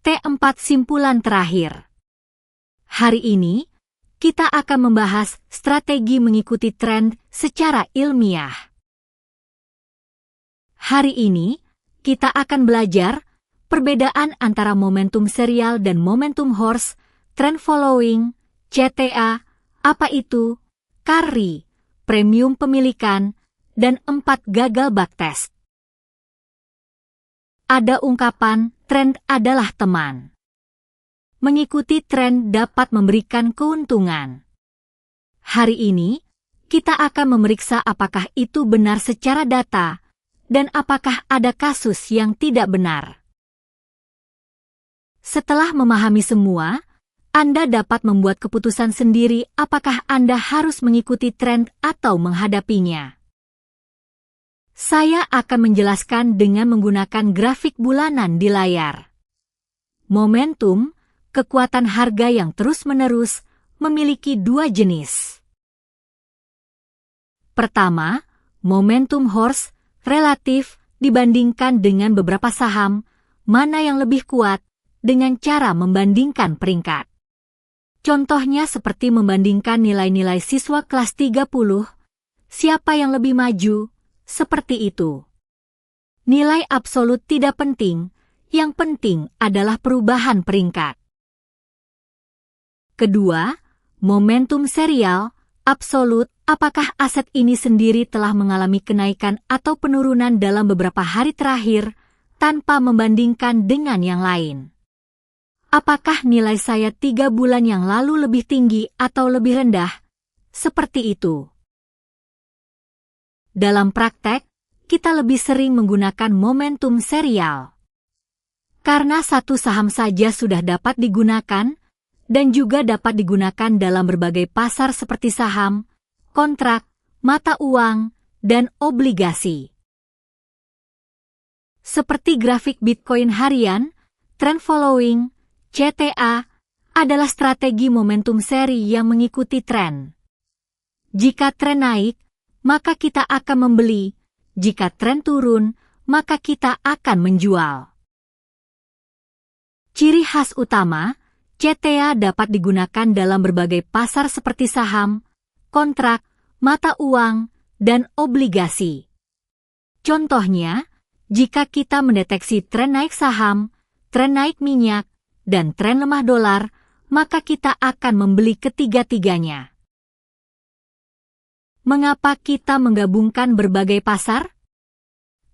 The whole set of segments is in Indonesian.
T4 Simpulan terakhir. Hari ini, kita akan membahas strategi mengikuti tren secara ilmiah. Hari ini, kita akan belajar perbedaan antara momentum serial dan momentum horse, trend following, CTA, apa itu, carry, premium pemilikan, dan 4 gagal backtest. Ada ungkapan, tren adalah teman. Mengikuti tren dapat memberikan keuntungan. Hari ini, kita akan memeriksa apakah itu benar secara data, dan apakah ada kasus yang tidak benar. Setelah memahami semua, Anda dapat membuat keputusan sendiri apakah Anda harus mengikuti tren atau menghadapinya. Saya akan menjelaskan dengan menggunakan grafik bulanan di layar. Momentum, kekuatan harga yang terus-menerus, memiliki 2 jenis. Pertama, momentum horse, relatif, dibandingkan dengan beberapa saham, mana yang lebih kuat, dengan cara membandingkan peringkat. Contohnya seperti membandingkan nilai-nilai siswa kelas 30, siapa yang lebih maju, seperti itu. Nilai absolut tidak penting, yang penting adalah perubahan peringkat. Kedua, momentum serial, absolut, apakah aset ini sendiri telah mengalami kenaikan atau penurunan dalam beberapa hari terakhir, tanpa membandingkan dengan yang lain. Apakah nilai saya 3 bulan yang lalu lebih tinggi atau lebih rendah? Seperti itu. Dalam praktek, kita lebih sering menggunakan momentum serial. Karena satu saham saja sudah dapat digunakan, dan juga dapat digunakan dalam berbagai pasar seperti saham, kontrak, mata uang, dan obligasi. Seperti grafik Bitcoin harian, trend following, CTA, adalah strategi momentum seri yang mengikuti tren. Jika tren naik, maka kita akan membeli. Jika tren turun, maka kita akan menjual. Ciri khas utama, CTA dapat digunakan dalam berbagai pasar seperti saham, kontrak, mata uang, dan obligasi. Contohnya, jika kita mendeteksi tren naik saham, tren naik minyak, dan tren lemah dolar, maka kita akan membeli ketiga-tiganya. Mengapa kita menggabungkan berbagai pasar?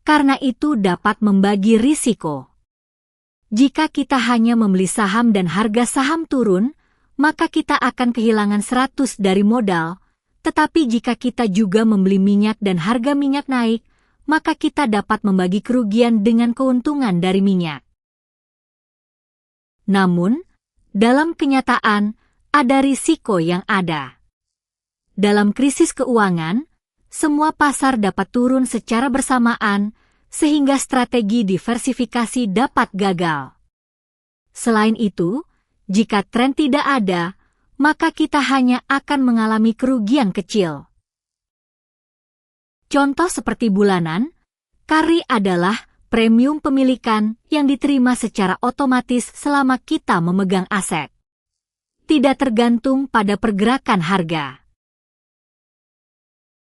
Karena itu dapat membagi risiko. Jika kita hanya membeli saham dan harga saham turun, maka kita akan kehilangan 100 dari modal, tetapi jika kita juga membeli minyak dan harga minyak naik, maka kita dapat membagi kerugian dengan keuntungan dari minyak. Namun, dalam kenyataan, ada risiko yang ada. Dalam krisis keuangan, semua pasar dapat turun secara bersamaan, sehingga strategi diversifikasi dapat gagal. Selain itu, jika tren tidak ada, maka kita hanya akan mengalami kerugian kecil. Contoh seperti bulanan, carry adalah premium pemilikan yang diterima secara otomatis selama kita memegang aset. Tidak tergantung pada pergerakan harga.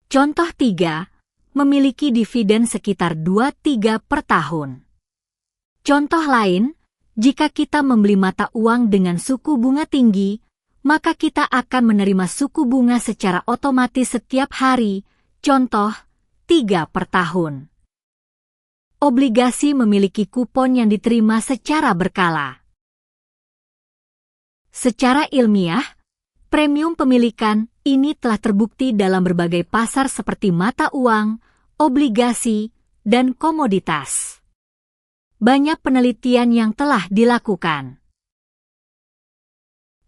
Contoh 3, memiliki dividen sekitar 2-3 per tahun. Contoh lain, jika kita membeli mata uang dengan suku bunga tinggi, maka kita akan menerima suku bunga secara otomatis setiap hari, contoh 3 per tahun. Obligasi memiliki kupon yang diterima secara berkala. Secara ilmiah, premium pemilikan ini telah terbukti dalam berbagai pasar seperti mata uang, obligasi, dan komoditas. Banyak penelitian yang telah dilakukan.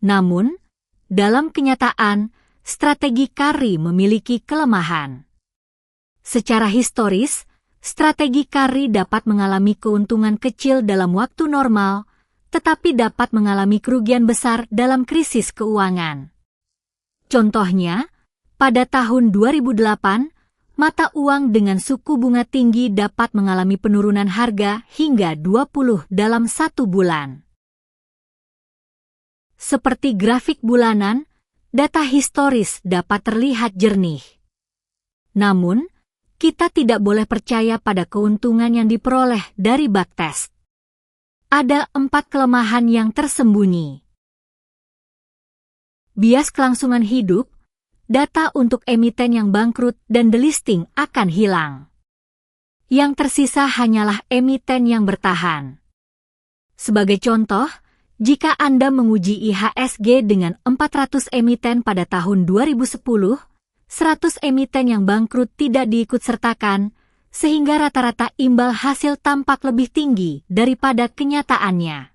Namun, dalam kenyataan, strategi carry memiliki kelemahan. Secara historis, strategi carry dapat mengalami keuntungan kecil dalam waktu normal, tetapi dapat mengalami kerugian besar dalam krisis keuangan. Contohnya, pada tahun 2008, mata uang dengan suku bunga tinggi dapat mengalami penurunan harga hingga 20% dalam 1 bulan. Seperti grafik bulanan, data historis dapat terlihat jernih. Namun, kita tidak boleh percaya pada keuntungan yang diperoleh dari backtest. Ada 4 kelemahan yang tersembunyi. Bias kelangsungan hidup, data untuk emiten yang bangkrut dan delisting akan hilang. Yang tersisa hanyalah emiten yang bertahan. Sebagai contoh, jika Anda menguji IHSG dengan 400 emiten pada tahun 2010, 100 emiten yang bangkrut tidak diikutsertakan, sehingga rata-rata imbal hasil tampak lebih tinggi daripada kenyataannya.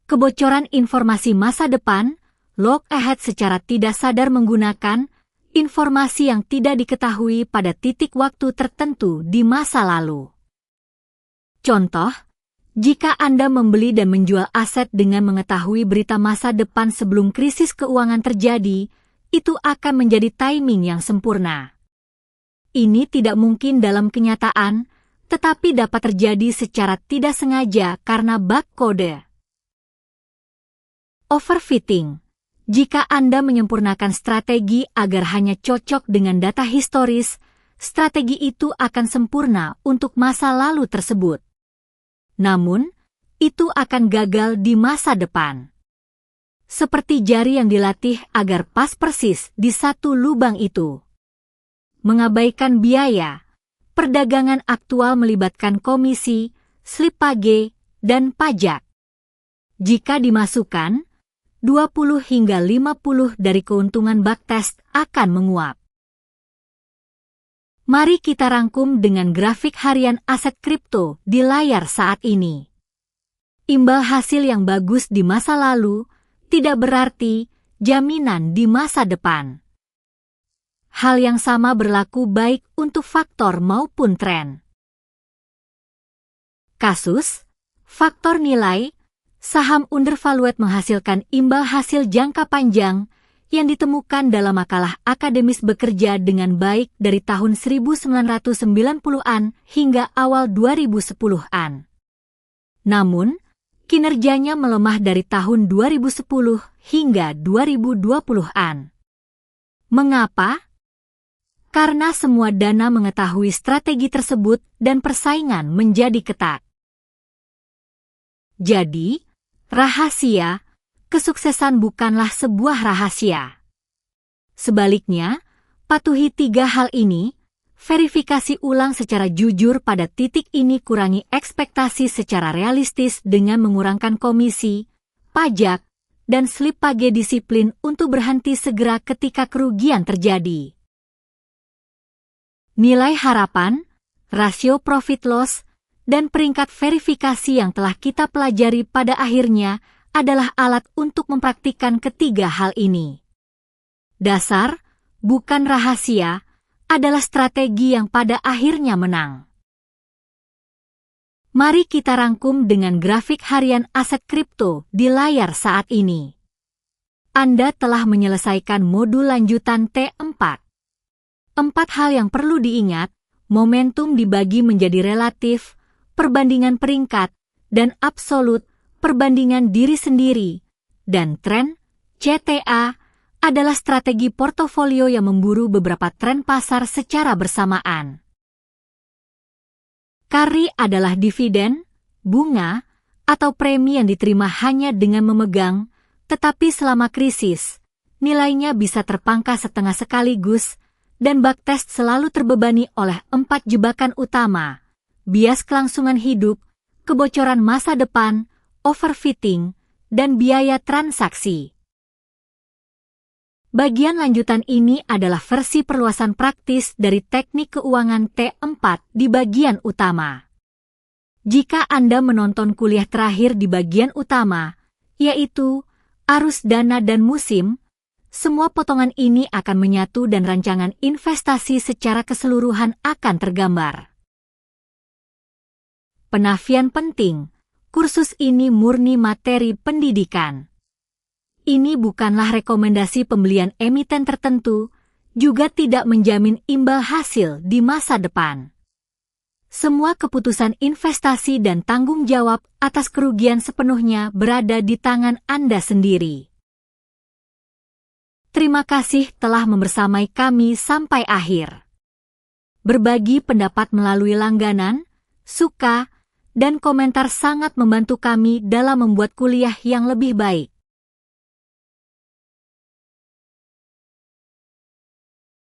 Kebocoran informasi masa depan, look ahead secara tidak sadar menggunakan informasi yang tidak diketahui pada titik waktu tertentu di masa lalu. Contoh, jika Anda membeli dan menjual aset dengan mengetahui berita masa depan sebelum krisis keuangan terjadi, itu akan menjadi timing yang sempurna. Ini tidak mungkin dalam kenyataan, tetapi dapat terjadi secara tidak sengaja karena bug kode. Overfitting. Jika Anda menyempurnakan strategi agar hanya cocok dengan data historis, strategi itu akan sempurna untuk masa lalu tersebut. Namun, itu akan gagal di masa depan. Seperti jari yang dilatih agar pas persis di satu lubang itu. Mengabaikan biaya, perdagangan aktual melibatkan komisi, slip page, dan pajak. Jika dimasukkan, 20 hingga 50 dari keuntungan backtest akan menguap. Mari kita rangkum dengan grafik harian aset kripto di layar saat ini. Imbal hasil yang bagus di masa lalu tidak berarti jaminan di masa depan. Hal yang sama berlaku baik untuk faktor maupun tren. Kasus, faktor nilai, saham undervalued menghasilkan imbal hasil jangka panjang yang ditemukan dalam makalah akademis bekerja dengan baik dari tahun 1990-an hingga awal 2010-an. Namun, kinerjanya melemah dari tahun 2010 hingga 2020-an. Mengapa? Karena semua dana mengetahui strategi tersebut dan persaingan menjadi ketat. Jadi, rahasia, kesuksesan bukanlah sebuah rahasia. Sebaliknya, patuhi 3 hal ini, verifikasi ulang secara jujur pada titik ini, kurangi ekspektasi secara realistis dengan mengurangkan komisi, pajak, dan slip page, disiplin untuk berhenti segera ketika kerugian terjadi. Nilai harapan, rasio profit loss, dan peringkat verifikasi yang telah kita pelajari pada akhirnya adalah alat untuk mempraktikkan ketiga hal ini. Dasar, bukan rahasia, adalah strategi yang pada akhirnya menang. Mari kita rangkum dengan grafik harian aset kripto di layar saat ini. Anda telah menyelesaikan modul lanjutan T4. 4 hal yang perlu diingat, momentum dibagi menjadi relatif, perbandingan peringkat, dan absolut, perbandingan diri sendiri, dan tren, CTA, adalah strategi portofolio yang memburu beberapa tren pasar secara bersamaan. Carry adalah dividen, bunga, atau premi yang diterima hanya dengan memegang, tetapi selama krisis, nilainya bisa terpangkas setengah sekaligus, dan backtest selalu terbebani oleh 4 jebakan utama, bias kelangsungan hidup, kebocoran masa depan, overfitting, dan biaya transaksi. Bagian lanjutan ini adalah versi perluasan praktis dari teknik keuangan T4 di bagian utama. Jika Anda menonton kuliah terakhir di bagian utama, yaitu arus dana dan musim, semua potongan ini akan menyatu dan rancangan investasi secara keseluruhan akan tergambar. Penafian penting, kursus ini murni materi pendidikan. Ini bukanlah rekomendasi pembelian emiten tertentu, juga tidak menjamin imbal hasil di masa depan. Semua keputusan investasi dan tanggung jawab atas kerugian sepenuhnya berada di tangan Anda sendiri. Terima kasih telah membersamai kami sampai akhir. Berbagi pendapat melalui langganan, suka, dan komentar sangat membantu kami dalam membuat kuliah yang lebih baik.